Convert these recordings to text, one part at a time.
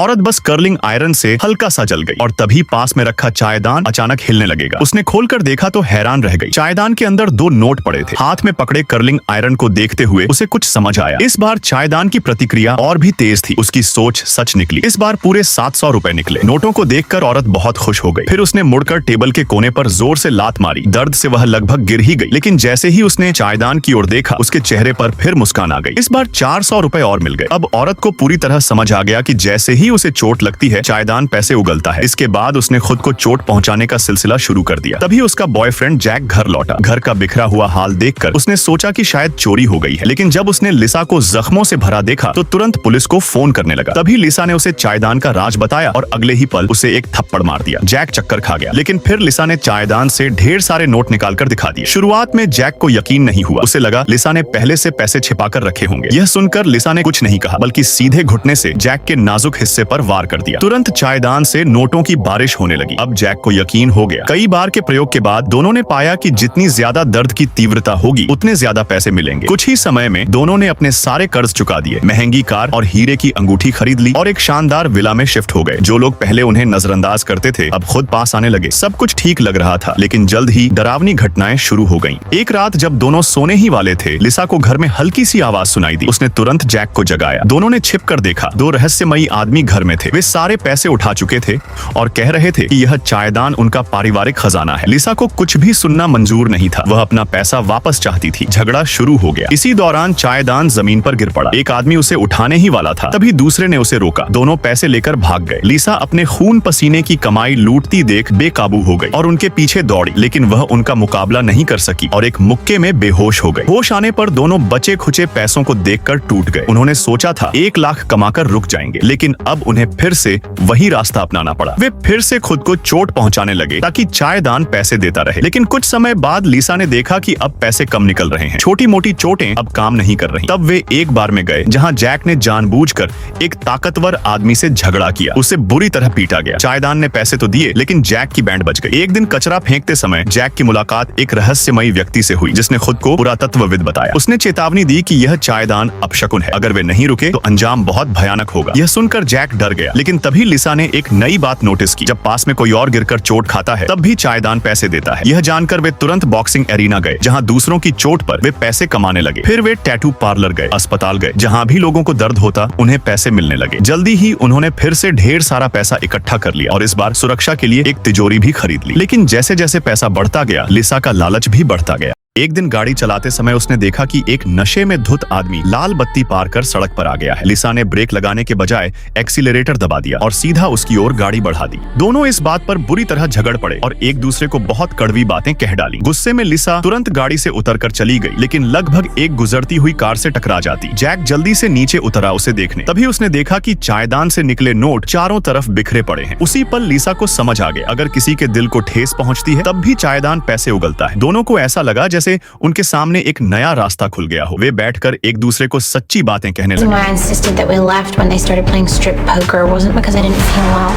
औरत बस curling iron से हल्का सा जल गई और तभी पास में रखा चायदान अचानक हिलने लगेगा। उसने खोलकर देखा तो हैरान रह गई। चायदान के अंदर 2 नोट पड़े थे। हाथ में पकड़े कर्लिंग आयरन को देखते हुए उसे कुछ समझ आया। इस बार चायदान की प्रतिक्रिया और भी तेज थी। उसकी सोच सच निकली। इस बार पूरे 700 रुपए निकले। नोटों को देखकर औरत बहुत खुश हो गई। फिर उसने मुड़कर टेबल के कोने पर जोर से लात मारी। दर्द से वह लगभग गिर ही गई, लेकिन जैसे ही उसने चायदान की ओर देखा उसके चेहरे पर फिर मुस्कान आ गई। इस बार 400 रुपए और मिल गए। अब औरत को पूरी तरह समझ आ गया कि जैसे ही उसे चोट लगती है चायदान पैसे उगलता है। इसके बाद उसने खुद को चोट पहुंचाने का सिलसिला शुरू कर दिया। तभी उसका बॉयफ्रेंड जैक घर लौटा। घर का बिखरा हुआ हाल देखकर उसने सोचा कि शायद चोरी हो गई है, लेकिन जब उसने लिसा को जख्मों से भरा देखा तो तुरंत पुलिस को फोन करने लगा। तभी लिसा ने उसे चायदान का राज बताया और अगले ही पल उसे एक थप्पड़ मार दिया। जैक चक्कर खा गया, लेकिन फिर लिसा ने चायदान से ढेर सारे नोट निकालकर दिखा दिए। शुरुआत में जैक को यकीन नहीं हुआ। उसे लगा लिसा ने पहले से पैसे छिपाकर रखे होंगे। यह सुनकर लिसा ने कुछ नहीं कहा, बल्कि सीधे घुटने से जैक के नाजुक हिस्से पर वार कर दिया। तुरंत चायदान से नोटों की बारिश होने लगी। अब जैक को यकीन हो गया। कई बार के प्रयोग के बाद दोनों ने पाया कि जितनी ज्यादा दर्द की तीव्रता होगी उतने ज्यादा पैसे मिलेंगे। कुछ ही समय में दोनों ने अपने सारे कर्ज चुका दिए, महंगी कार और हीरे की अंगूठी खरीद ली और एक शानदार विला में शिफ्ट हो गए। जो लोग पहले उन्हें नजरअंदाज करते थे अब खुद पास आने लगे। सब कुछ ठीक लग रहा था, लेकिन जल्द ही डरावनी घटनाएं शुरू हो गईं। एक रात जब दोनों सोने ही वाले थे, लिसा को घर में हल्की सी आवाज सुनाई दी। उसने तुरंत जैक को जगाया। दोनों ने छिपकर देखा। 2 रहस्यमयी आदमी घर में थे। वे सारे पैसे उठा चुके थे और कह रहे थे कि यह चायदान उनका पारिवारिक खजाना है। लिसा को कुछ भी सुनना मंजूर नहीं था। वह अपना पैसा वापस चाहती थी। झगड़ा शुरू हो गया। इसी दौरान चायदान जमीन पर गिर पड़ा। एक आदमी उसे उठाने ही वाला था, तभी दूसरे ने उसे रोका। दोनों पैसे लेकर भाग गए। लिसा अपने खून पसीने की कमाई लूटती देख बेकाबू हो गई और उनके पीछे दौड़ी, लेकिन वह उनका मुकाबला नहीं कर सकी और एक मुक्के में बेहोश हो गई। होश आने पर दोनों बचे खुचे पैसों को देखकर टूट गए। उन्होंने सोचा था 1 लाख कमाकर रुक जाएंगे, लेकिन अब उन्हें फिर से वही रास्ता अपनाना पड़ा। वे फिर से खुद को चोट पहुंचाने लगे ताकि चायदान पैसे देता रहे। लेकिन कुछ समय बाद लिसा ने देखा कि अब पैसे कम निकल रहे हैं। छोटी मोटी चोटें अब काम नहीं कर रही। तब वे एक बार में गए जहां जैक ने जानबूझकर एक ताकतवर आदमी से झगड़ा किया। उसे बुरी तरह पीटा गया। चायदान ने पैसे तो दिए, लेकिन जैक की बैंड बच गई। एक दिन कचरा फेंकते समय जैक की मुलाकात एक रहस्यमयी व्यक्ति से हुई, जिसने खुद को पुरातत्वविद बताया। उसने चेतावनी दी कि यह चायदान अपशकुन है। अगर वे नहीं रुके तो अंजाम बहुत भयानक होगा। यह सुनकर जैक डर गया, लेकिन तभी लिसा ने एक नई बात नोटिस की। जब पास में कोई और गिरकर चोट खाता है तब भी चायदान पैसे देता है। यह जानकर वे तुरंत बॉक्सिंग एरिना गए, जहां दूसरों की चोट पर वे पैसे कमाने लगे। फिर वे टैटू पार्लर गए, अस्पताल गए, जहां भी लोगों को दर्द होता उन्हें पैसे मिलने लगे। जल्दी ही उन्होंने फिर से ढेर सारा पैसा इकट्ठा कर लिया और इस बार सुरक्षा के लिए एक तिजोरी भी खरीद ली। लेकिन जैसे जैसे पैसा बढ़ता गया, लिसा का लालच भी बढ़ता गया। एक दिन गाड़ी चलाते समय उसने देखा कि एक नशे में धुत आदमी लाल बत्ती पार कर सड़क पर आ गया है। लिसा ने ब्रेक लगाने के बजाय एक्सीलरेटर दबा दिया और सीधा उसकी ओर गाड़ी बढ़ा दी। दोनों इस बात पर बुरी तरह झगड़ पड़े और एक दूसरे को बहुत कड़वी बातें कह डाली। गुस्से में लिसा तुरंत गाड़ी से उतरकर चली गई, लेकिन लगभग एक गुजरती हुई कार से टकरा जाती। जैक जल्दी से नीचे उतरा उसे देखने। तभी उसने देखा कि चायदान से निकले नोट चारों तरफ बिखरे पड़े हैं। उसी पल लिसा को समझ आ गया, अगर किसी के दिल को ठेस पहुंचती है तब भी चायदान पैसे उगलता है। दोनों को ऐसा लगा जैसे उनके सामने एक नया रास्ता खुल गया हो। वे बैठकर एक दूसरे को सच्ची बातें कहने लगे। I insisted that we left when they started playing strip poker wasn't because I didn't feel well.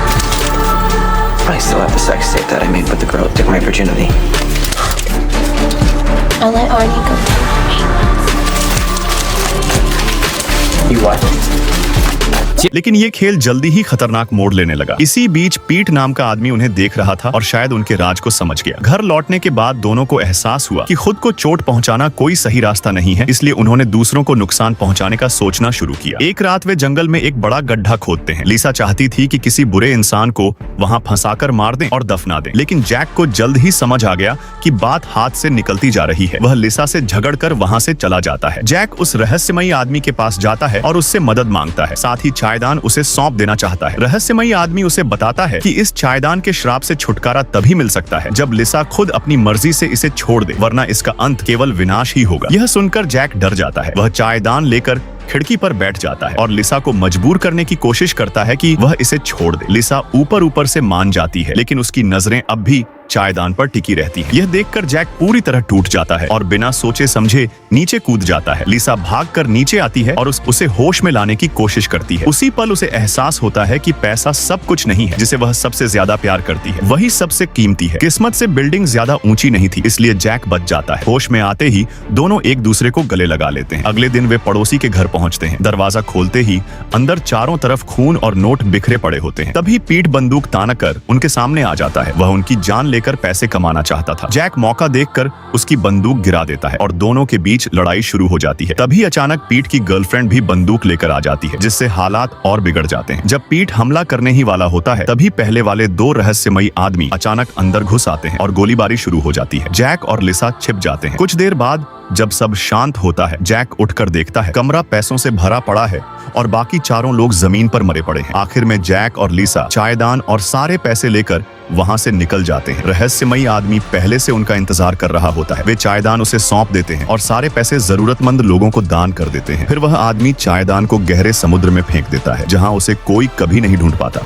I still have the sex tape that I made with the girl that took my virginity. I let Arnie go for me. You what? लेकिन ये खेल जल्दी ही खतरनाक मोड़ लेने लगा। इसी बीच पीट नाम का आदमी उन्हें देख रहा था और शायद उनके राज को समझ गया। घर लौटने के बाद दोनों को एहसास हुआ कि खुद को चोट पहुंचाना कोई सही रास्ता नहीं है, इसलिए उन्होंने दूसरों को नुकसान पहुंचाने का सोचना शुरू किया। एक रात वे जंगल में एक बड़ा गड्ढा खोदते हैं। लिसा चाहती थी कि किसी बुरे इंसान को वहां फंसाकर मार दें और दफना दें, लेकिन जैक को जल्द ही समझ आ गया कि बात हाथ से निकलती जा रही है। वह लिसा से झगड़कर वहां से चला जाता है। जैक उस रहस्यमयी आदमी के पास जाता है और उससे मदद मांगता है। साथ ही चायदान उसे सौंप देना चाहता है। रहस्यमयी आदमी उसे बताता है कि इस चायदान के श्राप से छुटकारा तभी मिल सकता है जब लिसा खुद अपनी मर्जी से इसे छोड़ दे, वरना इसका अंत केवल विनाश ही होगा। यह सुनकर जैक डर जाता है। वह चायदान लेकर खिड़की पर बैठ जाता है और लिसा को मजबूर करने की कोशिश करता है कि वह इसे छोड़ दे। लिसा ऊपर ऊपर से मान जाती है, लेकिन उसकी नजरें अब भी चायदान पर टिकी रहती है। यह देखकर जैक पूरी तरह टूट जाता है और बिना सोचे समझे नीचे कूद जाता है। लिसा भागकर नीचे आती है और उसे होश में लाने की कोशिश करती है। उसी पल उसे एहसास होता है कि पैसा सब कुछ नहीं है जिसे वह सबसे ज्यादा प्यार करती है, वही सबसे कीमती है। किस्मत से बिल्डिंग ज्यादा ऊंची नहीं थी, इसलिए जैक बच जाता है। होश में आते ही दोनों एक दूसरे को गले लगा लेते हैं। अगले दिन वे पड़ोसी के घर पहुंचते हैं। दरवाजा खोलते ही अंदर चारों तरफ खून और नोट बिखरे पड़े होते हैं। तभी पीट बंदूक तानकर उनके सामने आ जाता है। वह उनकी जान लेकर पैसे कमाना चाहता था। जैक मौका देखकर उसकी बंदूक गिरा देता है और दोनों के बीच लड़ाई शुरू हो जाती है। तभी अचानक पीट की गर्लफ्रेंड भी बंदूक लेकर आ जाती है, जिससे हालात और बिगड़ जाते हैं। जब पीट हमला करने ही वाला होता है, तभी पहले वाले दो रहस्यमयी आदमी अचानक अंदर घुस आते हैं और गोलीबारी शुरू हो जाती है। जैक और लिसा छिप जाते हैं। कुछ देर बाद जब सब शांत होता है, जैक उठकर देखता है कमरा पैसों से भरा पड़ा है और बाकी चारों लोग जमीन पर मरे पड़े हैं। आखिर में जैक और लिसा चायदान और सारे पैसे लेकर वहां से निकल जाते हैं। रहस्यमयी आदमी पहले से उनका इंतजार कर रहा होता है। वे चायदान उसे सौंप देते हैं और सारे पैसे जरूरतमंद लोगों को दान कर देते हैं। फिर वह आदमी चायदान को गहरे समुद्र में फेंक देता है, जहां उसे कोई कभी नहीं ढूंढ पाता।